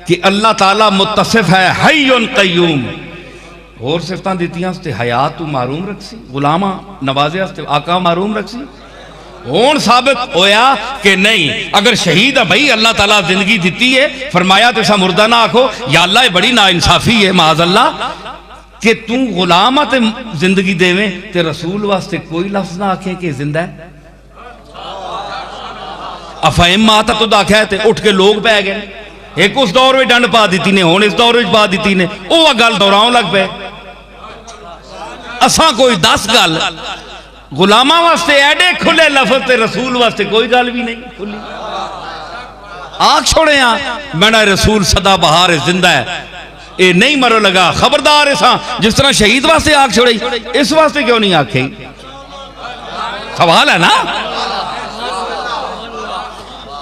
कि अल्लाह ताला मुत्तसिफ है हय्युन क़य्यूम। होर सिफतां दित्तियां ते हयात तू मारूम रखसी, गुलामा नवाजे वास्ते आका मारूम रखसी। हुण साबित होया कि नहीं, अगर शहीद है भाई अल्लाह ताला जिंदगी दी है, फरमाया तो मुर्दा ना आखो या अल्लाह ये बड़ी नाइंसाफी है माज अल्लाह कि तू गुलाम ते जिंदगी देवे ते रसूल वास्ते कोई लफ्ज ना आखे कि जिंदा है। अफाइम माता तो आख्या ते उठ के लोग पै गए, एक उस दौर में डंड पा दी ने, हुण इस दौर में पा दी ने, वह गल दोहराउण लग पे। असा कोई 10 गल गुलामा वास्ते एडे खुले लफ्ज ते रसूल वास्ते कोई गल भी नहीं खुली। आख छोड़े मेरा रसूल सदा बहार है, जिंदा है, ये नहीं मरो लगा, खबरदार ऐसा जिस तरह शहीद वास्ते आख छोड़ी इस वास्ते क्यों नहीं आखे? सवाल है ना।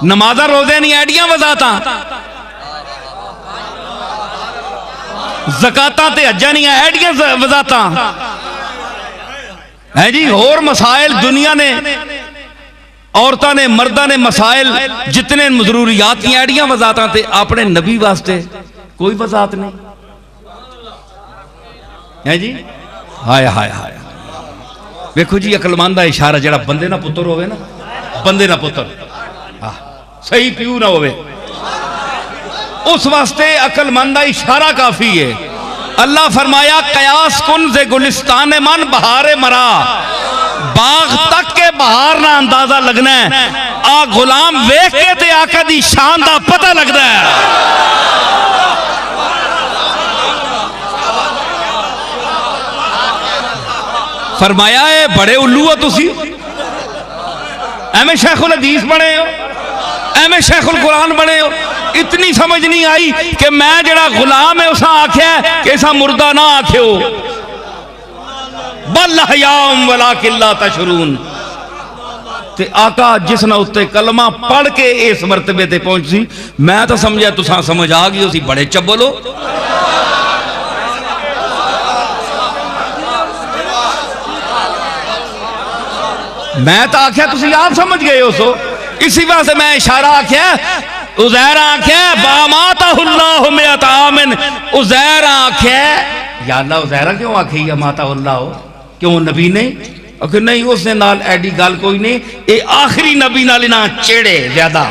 नमाजा रोजे नहीं एडियां वजाता, ज़कातां ते हज्जां नहीं एडियां वजाता है जी। और मसाइल दुनिया ने, औरतां ने, मर्दा ने मसाइल जितने जरूरियात की एडियां वजाता थे, अपने नबी वास्ते कोई वजात नहीं है जी। हाय हाय हाय, देखो जी अकलमंद का इशारा जरा बंदे ना पुत्र होवे ना, बंदे ना पुत्र सही प्यू ना होवे, उस वास्ते अकलमंद का इशारा काफी है। अल्लाह फरमाया कयास कुन से गुलिस्तान मन बहारे मरा, बाग तक के बहार ना अंदाजा लगना है। आ गुलाम वेख के ते आका दी शान दा पता लगता है। फरमाया है बड़े उल्लू हो तुसी, एवं शेखुल हदीस बने हो, एवं शेखुल कुरान बने हो। इतनी समझ नहीं आई कि मैं जड़ा गुलाम है उसा आख्या कि ऐसा मुर्दा ना आख्यो, बल हयाम वला किल्ला तशरून। ते आका जिस ना उत्ते कलमा पढ़ के इस मरतबे ते पहुंची, मैं तो समझा तुसा समझ आ गई उसी, बड़े चब्बल हो। मैं तो आख्या तुसी आप समझ गए हो सो, इसी वास्ते मैं इशारा आख्या। उज़ैर आख्या बामाताहुल्लाहु मिअता आमिन, उज़ैर आख्या या अल्लाह उज़ैर क्यों आखी या माताहुल्लाह, क्यों नबी नहीं? अगर नहीं उसने नाल एडी गल कोई नहीं, ये आखिरी नबी नाल ना चेड़े ज्यादा,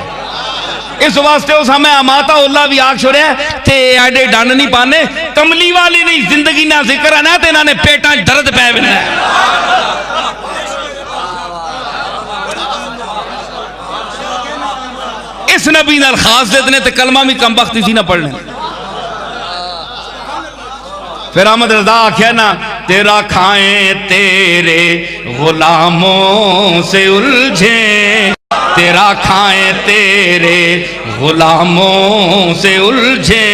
इस वास्ते उस हमें अमाताहुल्लाह भी आख छोड़िया ते एडे डंड नहीं पाने। कमली वाली नहीं जिंदगी ना जिक्र है ना, ते इन्होंने पेटा दर्द पै बिना। इस नबी नाल खास देते ते कलमा भी कम वक्ती सी ना पढ़ने। फिर अहमद रजा आख्या ना, तेरा खाएं तेरे गुलामों से उलझे, तेरा खाएं तेरे गुलामों से उलझे,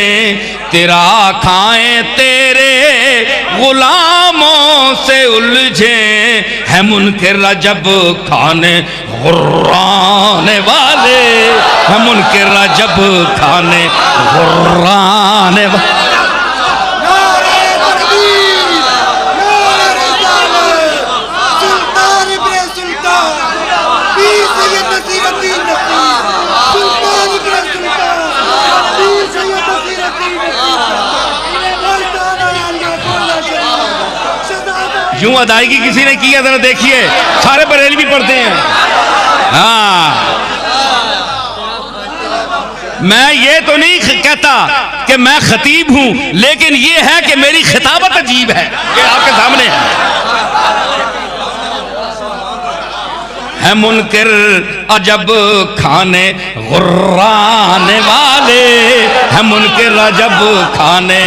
तेरा खाएं तेरे गुलामों से उलझे, है मुनकिर रजब खाने गुर्राने वाले, है मुनकिर रजब खाने गुर्राने वाले। यूं अदायगी किसी ने की है जरा देखिए, सारे बरेलवी पढ़ते हैं। हाँ, मैं ये तो नहीं कहता कि मैं खतीब हूं, लेकिन ये है कि मेरी खिताबत अजीब है, ये आपके सामने है मुनकिर अजब खाने गुर्राने वाले, है मुनकिर अजब खाने,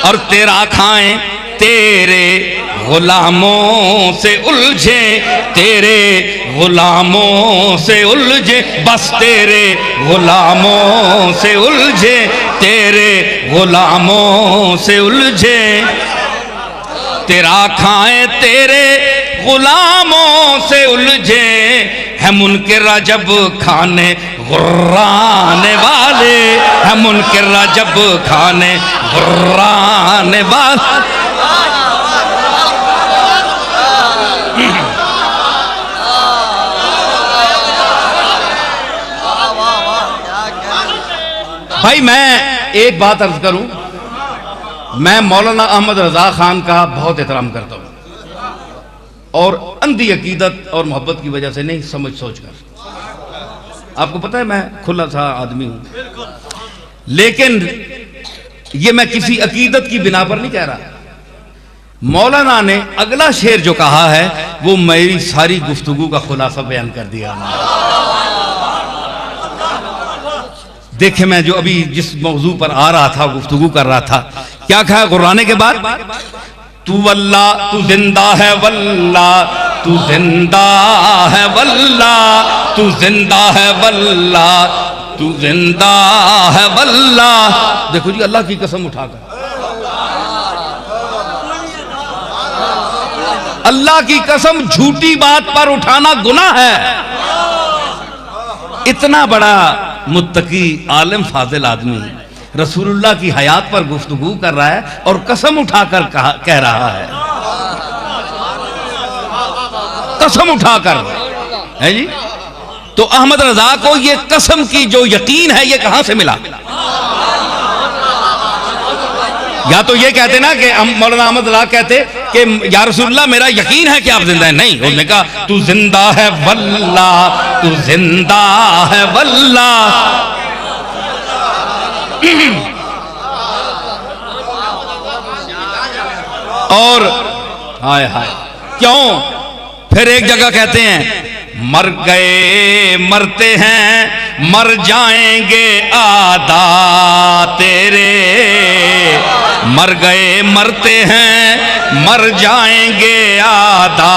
और तेरा खाएं तेरे गुलामों से उलझे, तेरे गुलामों से उलझे, बस तेरे गुलामों से उलझे, तेरे गुलामों से उलझे, तेरा खाएं तेरे गुलामों से उलझे, है मुनकिर रजब खाने गुर्राने वाले, है मुनकिर रजब खाने गुर्राने वाले। भाई मैं एक बात अर्ज करूं, मैं मौलाना अहमद रजा खान का बहुत एहतराम करता हूं, और अंधी अकीदत और मोहब्बत की वजह से नहीं, समझ सोच कर। आपको पता है मैं खुला सा आदमी हूं, लेकिन ये मैं किसी अकीदत की बिना पर नहीं कह रहा। मौलाना ने अगला शेर जो कहा है वो मेरी सारी गुफ्तगू का खुलासा बयान कर दिया। देखे, मैं जो अभी जिस मौजू पर आ रहा था, गुफ्तगू कर रहा था, क्या कहा कुरान के बाद? तू वल्ला, तू जिंदा है वल्ला, तू जिंदा है वल्ला, तू जिंदा है वल्ला, तू जिंदा है वल्ला। देखो जी, अल्लाह की कसम उठाकर, अल्लाह की कसम, झूठी बात पर उठाना गुनाह है। इतना बड़ा मुत्तकी आलिम फाजिल आदमी रसूलुल्लाह की हयात पर गुफ्तगू कर रहा है और कसम उठाकर कह रहा है, कसम उठाकर है जी। तो अहमद रजा को ये कसम की जो यकीन है ये कहां से मिला? या तो ये कहते ना कि मौलाना अहमद रजा कहते कि या रसूलुल्लाह मेरा यकीन है कि आप जिंदा है। नहीं, उसने कहा तू जिंदा है वल्ला, तू जिंदा है वल्ला। और हाय हाय, क्यों? फिर एक जगह कहते हैं मर गए मरते हैं मर जाएंगे आदा तेरे, मर गए मरते हैं मर जाएंगे आदा,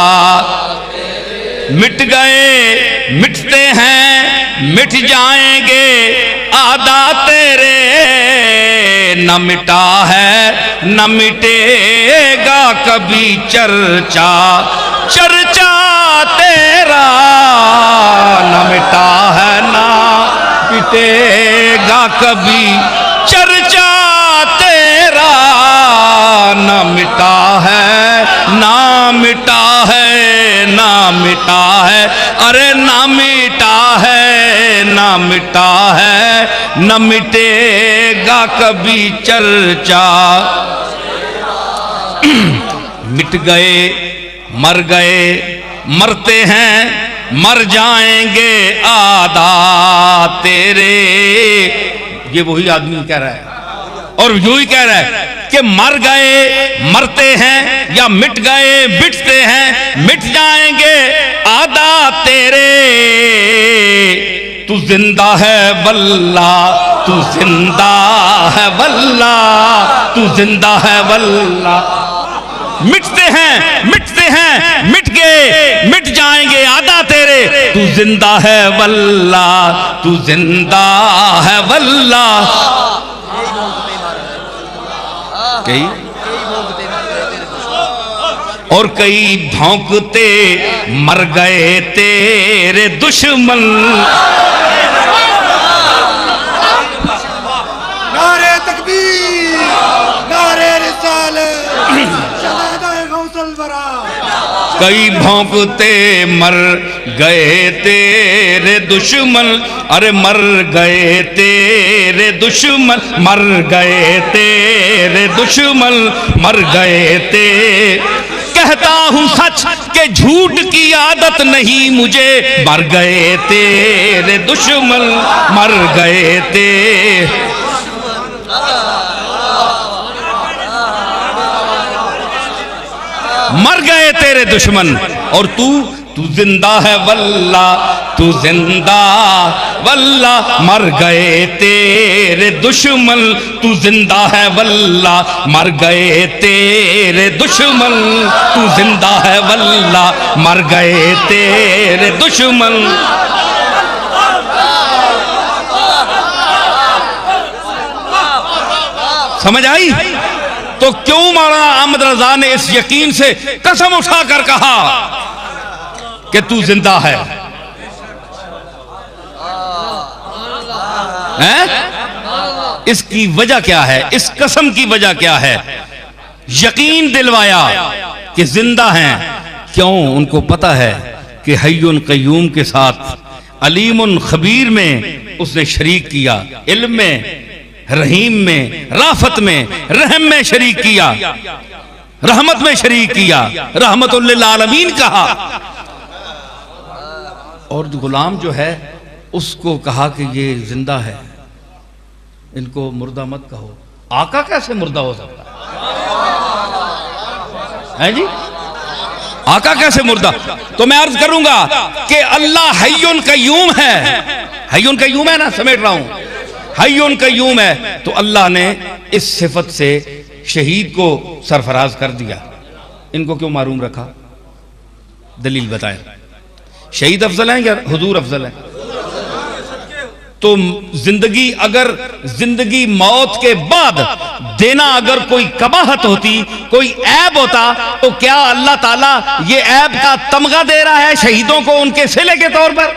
मिट गए मिटते हैं मिट जाएंगे आदा तेरे, न मिटा है न मिटेगा कभी चर्चा, चर्चा तेरा न मिटा है न मिटेगा कभी, चर्चा तेरा न मिटा है ना मिटा है ना मिटा है, अरे ना मिटा है ना मिटा है न मिटेगा कभी चर्चा। मिट गए मर गए मरते हैं मर जाएंगे आदा तेरे, ये वही आदमी कह रहा है और यूं ही कह रहा है कि मर गए मरते हैं या मिट गए मिटते हैं मिट जाएंगे आदा तेरे, तू जिंदा है वल्ला, तू जिंदा है वल्ला, तू जिंदा है वल्ला। मिटते हैं मिट गए मिट जाएंगे आदा तेरे, तू जिंदा है वल्ला, तू जिंदा है वल्ला। कई और कई भौंकते मर गए तेरे दुश्मन, नारे तकबीर नारे रिसालत शहादत गौसल बरा। कई भौंकते मर गए तेरे दुश्मन, अरे मर गए तेरे दुश्मन, मर गए तेरे दुश्मन, मर गए ते। कहता हूं सच के झूठ की आदत नहीं मुझे, मर गए तेरे दुश्मन, मर गए ते। मर गए तेरे दुश्मन और तू जिंदा है वल्ला, तू जिंदा वल्ला। मर गए तेरे दुश्मन, तू जिंदा है वल्ला, मर गए तेरे दुश्मन, तू जिंदा है वल्ला, मर गए तेरे दुश्मन। समझ आई? तो क्यों मौलाना अहमद रजा ने इस यकीन से कसम उठाकर कहा कि तू जिंदा है? इसकी वजह क्या है? इस कसम की वजह क्या है? यकीन दिलवाया कि जिंदा हैं। क्यों? उनको पता है कि हय्युन क़य्यूम के साथ अलीमुन खबीर में उसने शरीक किया, इल्म में रहीम में, राफत में, रहम में शरीक किया, रहमत में शरीक किया, रहमतुल लिल आलमीन कहा। और गुलाम जो है उसको कहा कि ये जिंदा है, इनको मुर्दा मत कहो। आका कैसे मुर्दा हो सकता है जी? आका कैसे मुर्दा? तो मैं अर्ज करूंगा कि अल्लाह हय्युन कय्यूम है। हय्युन कय्यूम है ना, समेट रहा हूं, हय्युन कय्यूम है। तो अल्लाह ने इस सिफत से शहीद को सरफराज कर दिया। इनको क्यों मारूम रखा? दलील बताएं। शहीद अफजल हैं या हुजूर अफजल हैं? तो जिंदगी, अगर जिंदगी मौत के बाद देना अगर कोई कबाहत होती, कोई ऐब होता, तो क्या अल्लाह ताला ये ऐब का तमगा दे रहा है शहीदों को उनके सिले के तौर पर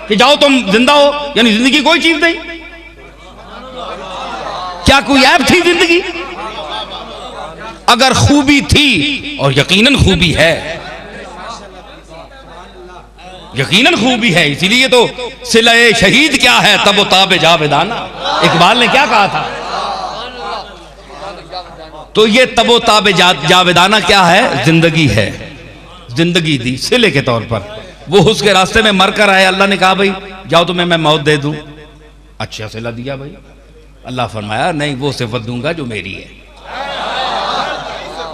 कि जाओ तुम जिंदा हो? यानी जिंदगी कोई चीज नहीं। क्या कोई ऐब थी जिंदगी? अगर खूबी थी, और यकीनन खूबी है, यकीनन खूबी है, इसीलिए तो सिले शहीद क्या है तब वो ताबे जावेदाना, इकबाल ने क्या कहा था? तो ये तबो ताबे जावेदाना क्या है? जिंदगी है। जिंदगी दी सिले के तौर पर। वो उसके रास्ते में मर कर आए, अल्लाह ने कहा भाई जाओ तुम्हें मैं मौत दे दूं। अच्छा सिला दिया भाई। अल्लाह फरमाया नहीं, वो सिफत दूंगा जो मेरी है।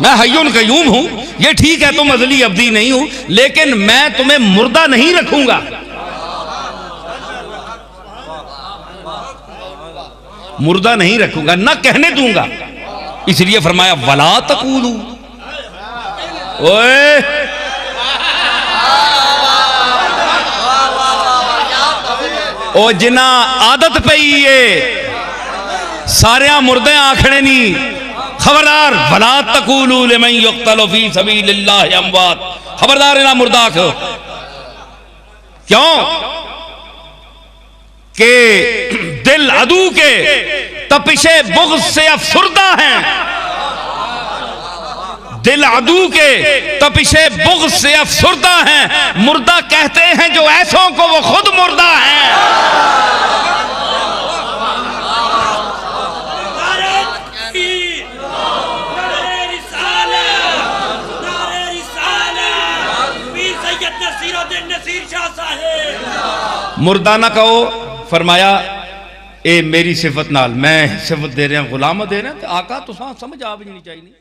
मैं हय्युन कय्यूम हूं, ये ठीक है तुम अज़ली अब्दी नहीं हो, लेकिन मैं तुम्हें मुर्दा नहीं रखूंगा। मुर्दा नहीं रखूंगा, ना कहने दूंगा। इसलिए फरमाया वला तकूलू। ओए ओ जिना आदत पई है सारिया मुर्दे आखने नहीं, खबरदार वला तकूलू लिमन युक्तलु फी सबीलिल्लाह अमवात, खबरदार इना मुर्दा आखो। क्यों? के दिल अदू के तपिशे बुग़्ज़ से अफसुर्दा हैं। दिल अदू के तपिशे बुग़्ज़ से अफसुर्दा हैं। मुर्दा कहते हैं जो ऐसों को, वो खुद मुर्दा हैं। मुर्दा ना कहो, फरमाया ए मेरी सिफत नाल मैं सिफत दे रहा, गुलाम दे रहा, आका तुसा समझ आ भी नहीं चाहिए।